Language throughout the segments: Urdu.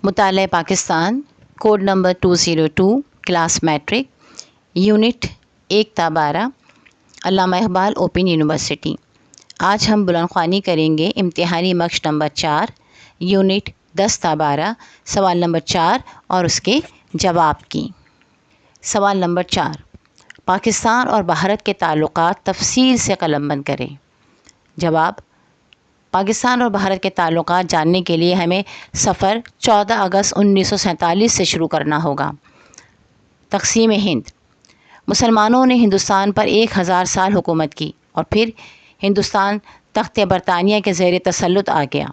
مطالعہ Pakistan, code number 202، class matric, unit 1-12، Allama Iqbal open university. آج ہم بلند خوانی کریں گے امتحانی مشق نمبر 4، یونٹ 10-12، سوال نمبر 4 اور اس کے جواب کی۔ سوال نمبر 4، پاکستان اور بھارت کے تعلقات تفصیل سے قلم بند کریں۔ جواب: پاکستان اور بھارت کے تعلقات جاننے کے لیے ہمیں سفر 14 اگست 1947 سے شروع کرنا ہوگا۔ تقسیم ہند: مسلمانوں نے ہندوستان پر 1000 سال حکومت کی اور پھر ہندوستان تخت برطانیہ کے زیر تسلط آ گیا۔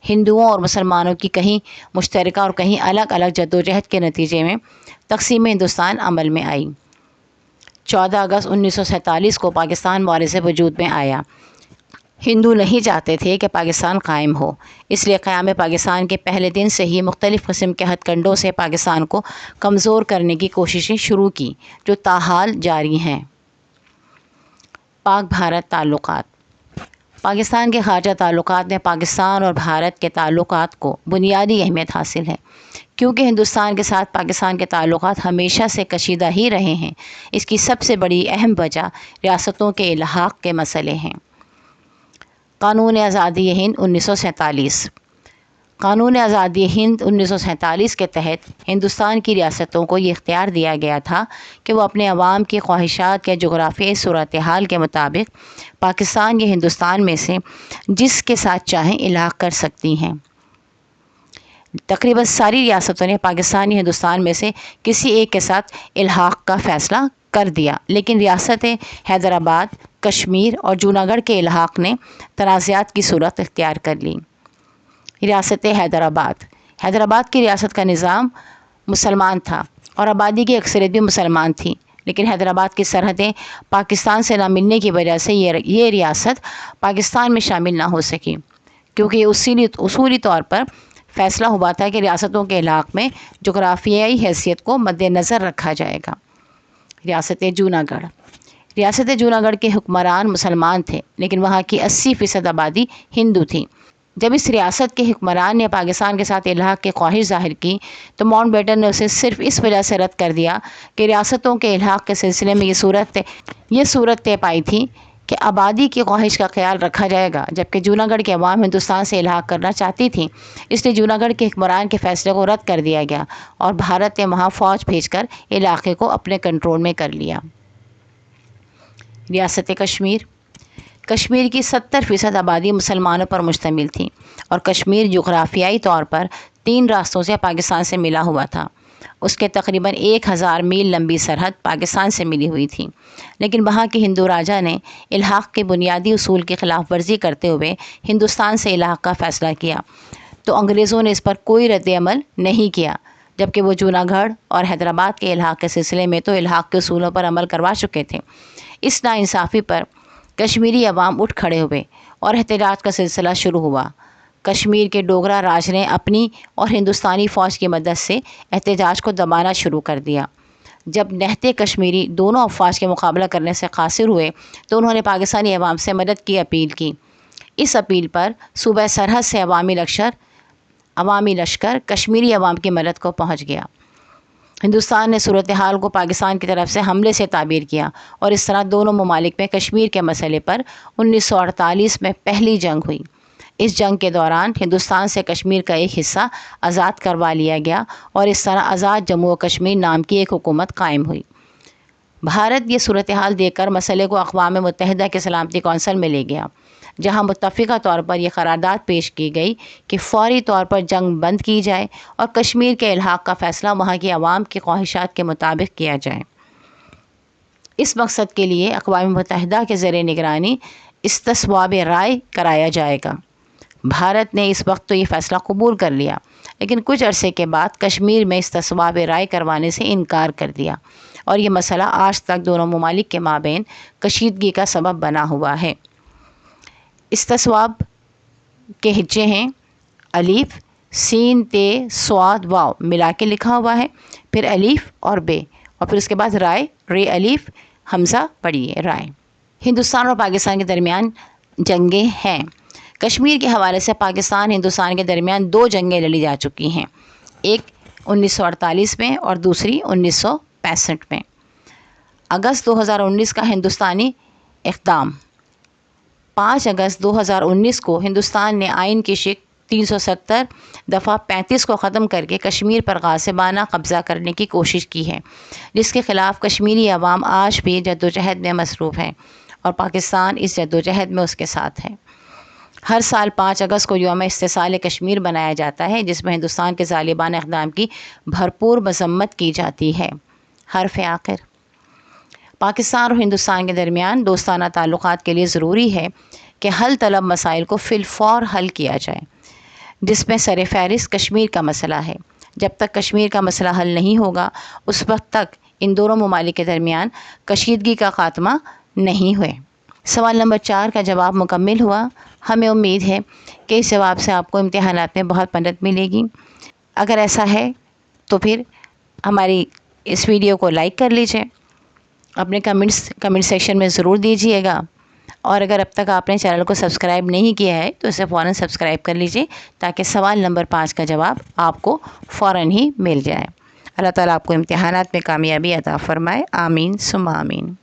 ہندوؤں اور مسلمانوں کی کہیں مشترکہ اور کہیں الگ الگ جدوجہد کے نتیجے میں تقسیم ہندوستان عمل میں آئی۔ 14 اگست 1947 کو پاکستان معاہدے سے وجود میں آیا۔ ہندو نہیں چاہتے تھے کہ پاکستان قائم ہو، اس لیے قیام پاکستان کے پہلے دن سے ہی مختلف قسم کے ہتھ کنڈوں سے پاکستان کو کمزور کرنے کی کوششیں شروع کی، جو تاحال جاری ہیں۔ پاک بھارت تعلقات: پاکستان کے خارجہ تعلقات میں پاکستان اور بھارت کے تعلقات کو بنیادی اہمیت حاصل ہے، کیونکہ ہندوستان کے ساتھ پاکستان کے تعلقات ہمیشہ سے کشیدہ ہی رہے ہیں۔ اس کی سب سے بڑی اہم وجہ ریاستوں کے الحاق کے مسئلے ہیں۔ قانون آزادی ہند 1947: قانون آزادی ہند 1947 کے تحت ہندوستان کی ریاستوں کو یہ اختیار دیا گیا تھا کہ وہ اپنے عوام کی خواہشات یا جغرافیائی صورتحال کے مطابق پاکستان یا ہندوستان میں سے جس کے ساتھ چاہیں الحاق کر سکتی ہیں۔ تقریباً ساری ریاستوں نے پاکستان یا ہندوستان میں سے کسی ایک کے ساتھ الحاق کا فیصلہ کر دیا، لیکن ریاستیں حیدرآباد، کشمیر اور جوناگڑھ کے الحاق نے تنازعات کی صورت اختیار کر لی۔ ریاست حیدرآباد کی ریاست کا نظام مسلمان تھا اور آبادی کی اکثریت بھی مسلمان تھی، لیکن حیدرآباد کی سرحدیں پاکستان سے نہ ملنے کی وجہ سے یہ ریاست پاکستان میں شامل نہ ہو سکی، کیونکہ یہ اصولی طور پر فیصلہ ہوا تھا کہ ریاستوں کے الحاق میں جغرافیائی حیثیت کو مد نظر رکھا جائے گا۔ ریاست جوناگڑھ کے حکمران مسلمان تھے، لیکن وہاں کی 80% آبادی ہندو تھی۔ جب اس ریاست کے حکمران نے پاکستان کے ساتھ الحاق کی خواہش ظاہر کی تو ماؤنٹ بیٹن نے اسے صرف اس وجہ سے رد کر دیا کہ ریاستوں کے الحاق کے سلسلے میں یہ صورت طے پائی تھی کہ آبادی کی خواہش کا خیال رکھا جائے گا، جبکہ جوناگڑھ کے عوام ہندوستان سے الحاق کرنا چاہتی تھیں۔ اس لیے جوناگڑھ کے حکمران کے فیصلے کو رد کر دیا گیا اور بھارت نے وہاں فوج بھیج کر علاقے کو اپنے کنٹرول میں کر لیا۔ ریاست کشمیر کی 70% آبادی مسلمانوں پر مشتمل تھی اور کشمیر جغرافیائی طور پر 3 راستوں سے پاکستان سے ملا ہوا تھا۔ اس کے تقریباً 1000 میل لمبی سرحد پاکستان سے ملی ہوئی تھی، لیکن وہاں کے ہندو راجا نے الحاق کے بنیادی اصول کی خلاف ورزی کرتے ہوئے ہندوستان سے الحاق کا فیصلہ کیا، تو انگریزوں نے اس پر کوئی رد عمل نہیں کیا، جبکہ وہ جوناگڑھ اور حیدرآباد کے الحاق کے سلسلے میں تو الحاق کے اصولوں پر عمل کروا چکے تھے۔ اس ناانصافی پر کشمیری عوام اٹھ کھڑے ہوئے اور احتجاج کا سلسلہ شروع ہوا۔ کشمیر کے ڈوگرا راج نے اپنی اور ہندوستانی فوج کی مدد سے احتجاج کو دبانا شروع کر دیا۔ جب نہتے کشمیری دونوں افواج کے مقابلہ کرنے سے قاصر ہوئے تو انہوں نے پاکستانی عوام سے مدد کی اپیل کی۔ اس اپیل پر صوبہ سرحد سے عوامی لشکر کشمیری عوام کی مدد کو پہنچ گیا۔ ہندوستان نے صورتحال کو پاکستان کی طرف سے حملے سے تعبیر کیا اور اس طرح دونوں ممالک میں کشمیر کے مسئلے پر 1948 میں پہلی جنگ ہوئی۔ اس جنگ کے دوران ہندوستان سے کشمیر کا ایک حصہ آزاد کروا لیا گیا اور اس طرح آزاد جموں و کشمیر نام کی ایک حکومت قائم ہوئی۔ بھارت یہ صورتحال دیکھ کر مسئلے کو اقوام متحدہ کے سلامتی کونسل میں لے گیا، جہاں متفقہ طور پر یہ قرارداد پیش کی گئی کہ فوری طور پر جنگ بند کی جائے اور کشمیر کے الحاق کا فیصلہ وہاں کی عوام کی خواہشات کے مطابق کیا جائے۔ اس مقصد کے لیے اقوام متحدہ کے زیر نگرانی استصواب رائے کرایا جائے گا۔ بھارت نے اس وقت تو یہ فیصلہ قبول کر لیا، لیکن کچھ عرصے کے بعد کشمیر میں استصواب رائے کروانے سے انکار کر دیا، اور یہ مسئلہ آج تک دونوں ممالک کے مابین کشیدگی کا سبب بنا ہوا ہے۔ استصواب کے ہجے ہیں الف، سین، تے، صاد، واو ملا کے لکھا ہوا ہے، پھر الف اور بے، اور پھر اس کے بعد رائے، رے الف حمزہ پڑھیے رائے۔ ہندوستان اور پاکستان کے درمیان جنگیں ہیں۔ کشمیر کے حوالے سے پاکستان ہندوستان کے درمیان 2 جنگیں لڑی جا چکی ہیں۔ ایک 1948 میں اور دوسری 1965 میں۔ اگست 2019 کا ہندوستانی اقدام۔ 5 اگست 2019 کو ہندوستان نے آئین کی شق 370 دفعہ 35 کو ختم کر کے کشمیر پر غاصبانہ قبضہ کرنے کی کوشش کی ہے، جس کے خلاف کشمیری عوام آج بھی جدوجہد میں مصروف ہیں اور پاکستان اس جدوجہد میں اس کے ساتھ ہے۔ ہر سال 5 اگست کو یوم استحصال کشمیر بنایا جاتا ہے، جس میں ہندوستان کے ظالمانہ اقدام کی بھرپور مذمت کی جاتی ہے۔ حرف آخر۔ پاکستان اور ہندوستان کے درمیان دوستانہ تعلقات کے لیے ضروری ہے کہ حل طلب مسائل کو فی الفور حل کیا جائے، جس میں سر فہرست کشمیر کا مسئلہ ہے۔ جب تک کشمیر کا مسئلہ حل نہیں ہوگا، اس وقت تک ان دونوں ممالک کے درمیان کشیدگی کا خاتمہ نہیں ہوئے۔ سوال نمبر 4 کا جواب مکمل ہوا۔ ہمیں امید ہے کہ اس جواب سے آپ کو امتحانات میں بہت مدد ملے گی۔ اگر ایسا ہے تو پھر ہماری اس ویڈیو کو لائک کر لیجیے، اپنے کمنٹ سیکشن میں ضرور دیجیے گا، اور اگر اب تک آپ نے چینل کو سبسکرائب نہیں کیا ہے تو اسے فوراً سبسکرائب کر لیجیے، تاکہ سوال نمبر 5 کا جواب آپ کو فوراً ہی مل جائے۔ اللہ تعالیٰ آپ کو امتحانات میں کامیابی عطا فرمائے۔ آمین ثم آمین۔